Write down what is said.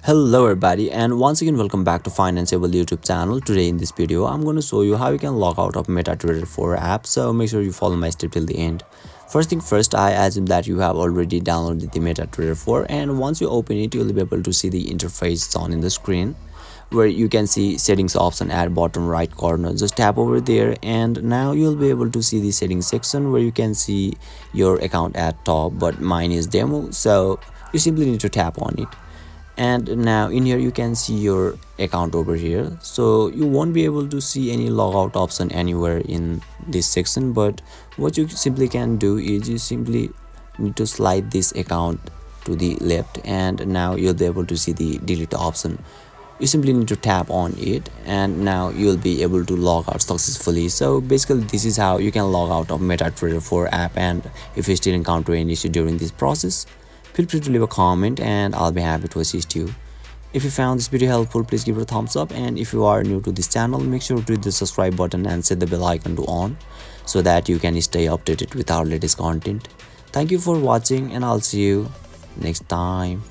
Hello everybody, and once again welcome back to Financeable YouTube channel. Today in this video I'm going to show you how you can log out of Metatrader 4 app, so make sure you follow my step till the end. First thing first, I assume that you have already downloaded the Metatrader 4, and once you open it you'll be able to see the interface on in the screen where you can see settings option at bottom right corner. Just tap over there and now you'll be able to see the settings section where you can see your account at top, but mine is demo, so you simply need to tap on it. And now in here you can see your account over here, so you won't be able to see any logout option anywhere in this section, but what you simply can do is you simply need to slide this account to the left and now you'll be able to see the delete option. You simply need to tap on it and now you'll be able to log out successfully. So basically this is how you can log out of Metatrader 4 app, and if you still encounter any issue during this process, feel free to leave a comment and I'll be happy to assist you. If you found this video helpful, please give it a thumbs up, and if you are new to this channel, make sure to hit the subscribe button and set the bell icon to on so that you can stay updated with our latest content. Thank you for watching and I'll see you next time.